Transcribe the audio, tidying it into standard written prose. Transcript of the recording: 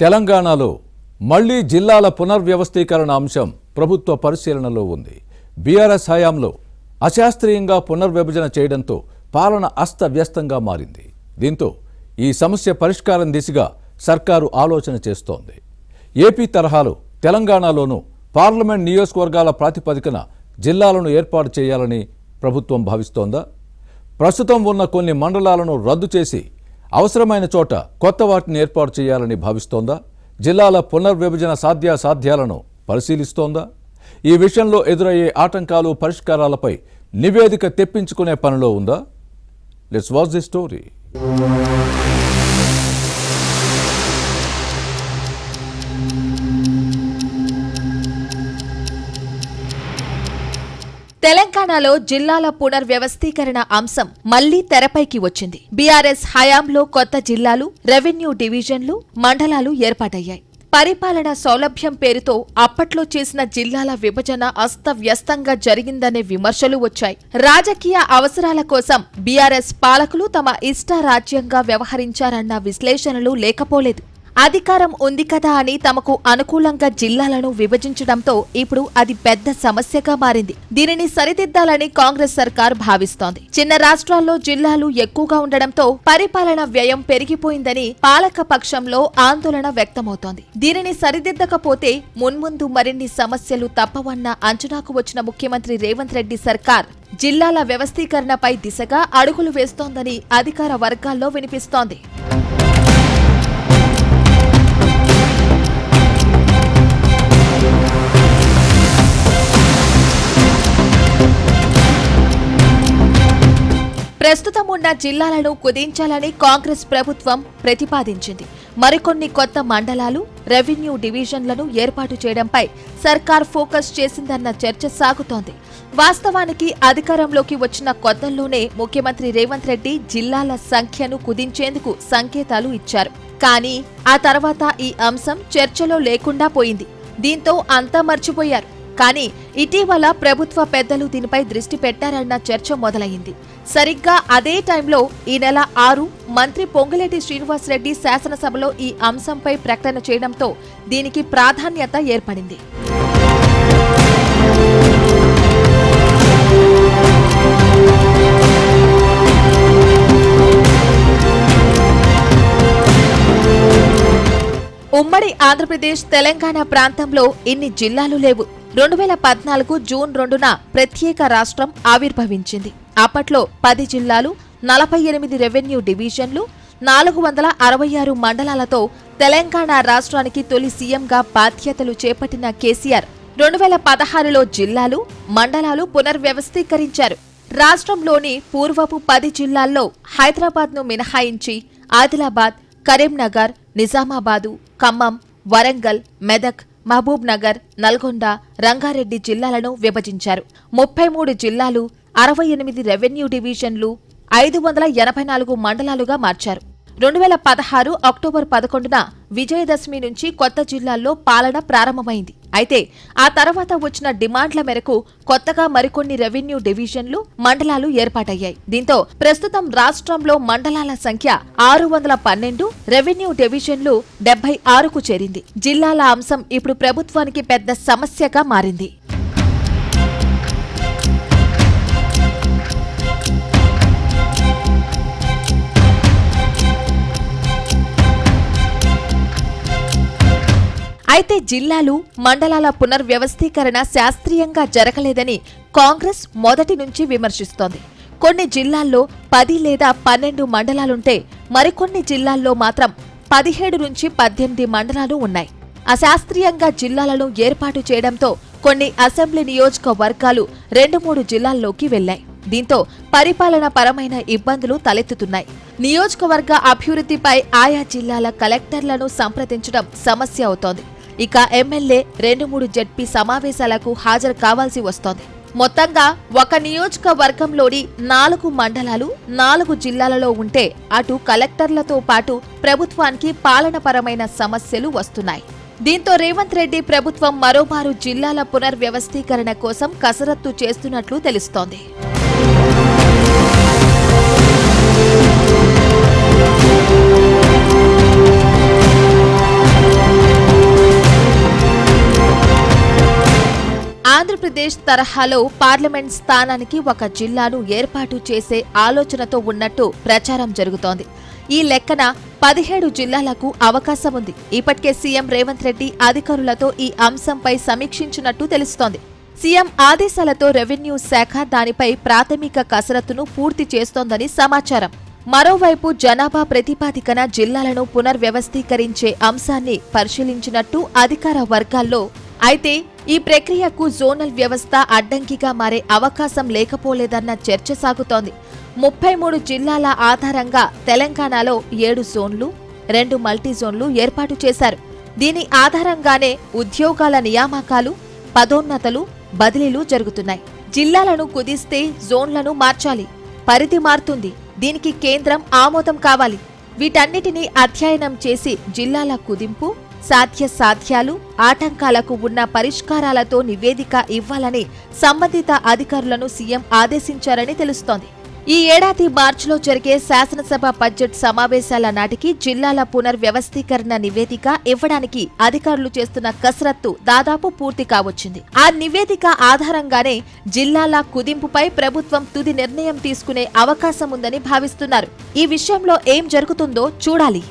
తెలంగాణలో మళ్లీ జిల్లాల పునర్వ్యవస్థీకరణ అంశం ప్రభుత్వ పరిశీలనలో ఉంది. బీఆర్ఎస్ హయాంలో అశాస్త్రీయంగా పునర్విభజన చేయడంతో పాలన అస్తవ్యస్తంగా మారింది. దీంతో ఈ సమస్య పరిష్కారం దిశగా సర్కారు ఆలోచన చేస్తోంది. ఏపీ తరహాలో తెలంగాణలోనూ పార్లమెంట్ నియోజకవర్గాల ప్రాతిపదికన జిల్లాలను ఏర్పాటు చేయాలని ప్రభుత్వం భావిస్తోందా? ప్రస్తుతం ఉన్న కొన్ని మండలాలను రద్దు చేసి అవసరమైన చోట కొత్త వాటిని ఏర్పాటు చేయాలని భావిస్తోందా? జిల్లాల పునర్విభజన సాధ్యాసాధ్యాలను పరిశీలిస్తోందా? ఈ విషయంలో ఎదురయ్యే ఆటంకాలు పరిష్కారాలపై నివేదిక తెప్పించుకునే పనిలో ఉందా? Let's watch the story. తెలంగాణలో జిల్లాల పునర్వ్యవస్థీకరణ అంశం మళ్లీ తెరపైకి వచ్చింది. బీఆర్ఎస్ హయాంలో కొత్త జిల్లాలు, రెవెన్యూ డివిజన్లు, మండలాలు ఏర్పాటయ్యాయి. పరిపాలన సౌలభ్యం పేరుతో అప్పట్లో చేసిన జిల్లాల విభజన అస్తవ్యస్తంగా జరిగిందనే విమర్శలు వచ్చాయి. రాజకీయ అవసరాల కోసం బీఆర్ఎస్ పాలకులు తమ ఇష్టారాజ్యంగా వ్యవహరించారన్న విశ్లేషణలు లేకపోలేదు. అధికారం ఉంది కదా అని తమకు అనుకూలంగా జిల్లాలను విభజించడంతో ఇప్పుడు అది పెద్ద సమస్యగా మారింది. దీనిని సరిదిద్దాలని కాంగ్రెస్ సర్కార్ భావిస్తోంది. చిన్న రాష్ట్రాల్లో జిల్లాలు ఎక్కువగా ఉండడంతో పరిపాలన వ్యయం పెరిగిపోయిందని పాలక పక్షంలో ఆందోళన వ్యక్తమవుతోంది. దీనిని సరిదిద్దకపోతే మున్ముందు మరిన్ని సమస్యలు తప్పవన్న అంచనాకు వచ్చిన ముఖ్యమంత్రి రేవంత్ రెడ్డి సర్కార్ జిల్లాల వ్యవస్థీకరణపై దిశగా అడుగులు వేస్తోందని అధికార వర్గాల్లో వినిపిస్తోంది. ప్రస్తుతం ఉన్న జిల్లాలను కుదించాలని కాంగ్రెస్ ప్రభుత్వం ప్రతిపాదించింది. మరికొన్ని కొత్త మండలాలు, రెవెన్యూ డివిజన్లను ఏర్పాటు చేయడంపై సర్కార్ ఫోకస్ చేసిందన్న చర్చ సాగుతోంది. వాస్తవానికి అధికారంలోకి వచ్చిన కొత్తల్లోనే ముఖ్యమంత్రి రేవంత్ రెడ్డి జిల్లాల సంఖ్యను కుదించేందుకు సంకేతాలు ఇచ్చారు. కానీ ఆ తర్వాత ఈ అంశం చర్చలో లేకుండా పోయింది. దీంతో అంతా మర్చిపోయారు. కానీ ఇటీవల ప్రభుత్వ పెద్దలు దీనిపై దృష్టి పెట్టారన్న చర్చ మొదలైంది. సరిగ్గా అదే టైంలో ఈ నెల 6 మంత్రి పొంగులేటి శ్రీనివాసరెడ్డి శాసనసభలో ఈ అంశంపై ప్రకటన చేయడంతో దీనికి ప్రాధాన్యత ఏర్పడింది. ఉమ్మడి ఆంధ్రప్రదేశ్, తెలంగాణ ప్రాంతంలో ఇన్ని జిల్లాలు లేవు. 2014 జూన్ 2న ప్రత్యేక రాష్ట్రం ఆవిర్భవించింది. అప్పట్లో 10 జిల్లాలు, 48 రెవెన్యూ డివిజన్లు, 466 మండలాలతో తెలంగాణ రాష్ట్రానికి తొలి సీఎంగా బాధ్యతలు చేపట్టిన కేసీఆర్ 2016లో జిల్లాలు, మండలాలు పునర్వ్యవస్థీకరించారు. రాష్ట్రంలోని పూర్వపు 10 జిల్లాల్లో హైదరాబాద్ను మినహాయించి ఆదిలాబాద్, కరీంనగర్, నిజామాబాదు, ఖమ్మం, వరంగల్, మెదక్, మహబూబ్ నగర్, నల్గొండ, రంగారెడ్డి జిల్లాలను విభజించారు. 33 జిల్లాలు, 68 రెవెన్యూ డివిజన్లు, 584 మండలాలుగా మార్చారు. 2016 అక్టోబర్ 11న విజయదశమి నుంచి కొత్త జిల్లాల్లో పాలన ప్రారంభమైంది. అయితే ఆ తర్వాత వచ్చిన డిమాండ్ల మేరకు కొత్తగా మరికొన్ని రెవెన్యూ డివిజన్లు, మండలాలు ఏర్పాటయ్యాయి. దీంతో ప్రస్తుతం రాష్ట్రంలో మండలాల సంఖ్య 612, రెవెన్యూ డివిజన్లు 76కు చేరింది. జిల్లాల అంశం ఇప్పుడు ప్రభుత్వానికి పెద్ద సమస్యగా మారింది. అయితే జిల్లాలు, మండలాల పునర్వ్యవస్థీకరణ శాస్త్రీయంగా జరగలేదని కాంగ్రెస్ మొదటి నుంచి విమర్శిస్తోంది. కొన్ని జిల్లాల్లో 10 లేదా 12 మండలాలుంటే మరికొన్ని జిల్లాల్లో మాత్రం 17 నుంచి 18 మండలాలు ఉన్నాయి. అశాస్త్రీయంగా జిల్లాలను ఏర్పాటు చేయడంతో కొన్ని అసెంబ్లీ నియోజకవర్గాలు 2-3 జిల్లాల్లోకి వెళ్లాయి. దీంతో పరిపాలన పరమైన ఇబ్బందులు తలెత్తుతున్నాయి. నియోజకవర్గ అభివృద్ధిపై ఆయా జిల్లాల కలెక్టర్లను సంప్రదించడం సమస్య అవుతోంది. ఇక ఎమ్మెల్యే 2-3 జడ్పీ సమావేశాలకు హాజరు కావాల్సి వస్తోంది. మొత్తంగా ఒక నియోజకవర్గంలోని 4 మండలాలు 4 జిల్లాలలో ఉంటే అటు కలెక్టర్లతో పాటు ప్రభుత్వానికి పాలనపరమైన సమస్యలు వస్తున్నాయి. దీంతో రేవంత్ రెడ్డి ప్రభుత్వం మరోమారు జిల్లాల పునర్వ్యవస్థీకరణ కోసం కసరత్తు చేస్తున్నట్లు తెలుస్తోంది. ఆంధ్రప్రదేశ్ తరహాలో పార్లమెంట్ స్థానానికి ఒక జిల్లాను ఏర్పాటు చేసే ఆలోచనతో ఉన్నట్టు ప్రచారం జరుగుతోంది. ఈ లెక్కన 17 జిల్లాలకు అవకాశం ఉంది. ఇప్పటికే సీఎం రేవంత్ రెడ్డి అధికారులతో ఈ అంశంపై సమీక్షించినట్టు తెలుస్తోంది. సీఎం ఆదేశాలతో రెవెన్యూ శాఖ దానిపై ప్రాథమిక కసరత్తును పూర్తి చేస్తోందని సమాచారం. మరోవైపు జనాభా ప్రతిపాదికన జిల్లాలను పునర్వ్యవస్థీకరించే అంశాన్ని పరిశీలించినట్టు అధికార వర్గాల్లో. అయితే ఈ ప్రక్రియకు జోనల్ వ్యవస్థ అడ్డంకిగా మారే అవకాశం లేకపోలేదన్న చర్చ సాగుతోంది. 33 జిల్లాల ఆధారంగా తెలంగాణలో 7 జోన్లు, 2 మల్టీ జోన్లు ఏర్పాటు చేశారు. దీని ఆధారంగానే ఉద్యోగాల నియామకాలు, పదోన్నతలు, బదిలీలు జరుగుతున్నాయి. జిల్లాలను కుదిస్తే జోన్లను మార్చాలి, పరిధి మారుతుంది. దీనికి కేంద్రం ఆమోదం కావాలి. వీటన్నిటినీ అధ్యయనం చేసి జిల్లాల కుదింపు, సాధ్యాలు, ఆటంకాలకు ఉన్న పరిష్కారాలతో నివేదిక ఇవ్వాలని సంబంధిత అధికారులను సీఎం ఆదేశించారని తెలుస్తోంది. ఈ ఏడాది మార్చిలో జరిగే శాసనసభ బడ్జెట్ సమావేశాల నాటికి జిల్లాల పునర్వ్యవస్థీకరణ నివేదిక ఇవ్వడానికి అధికారులు చేస్తున్న కసరత్తు దాదాపు పూర్తి కావచ్చింది. ఆ నివేదిక ఆధారంగానే జిల్లాల కుదింపుపై ప్రభుత్వం తుది నిర్ణయం తీసుకునే అవకాశం ఉందని భావిస్తున్నారు. ఈ విషయంలో ఏం జరుగుతుందో చూడాలి.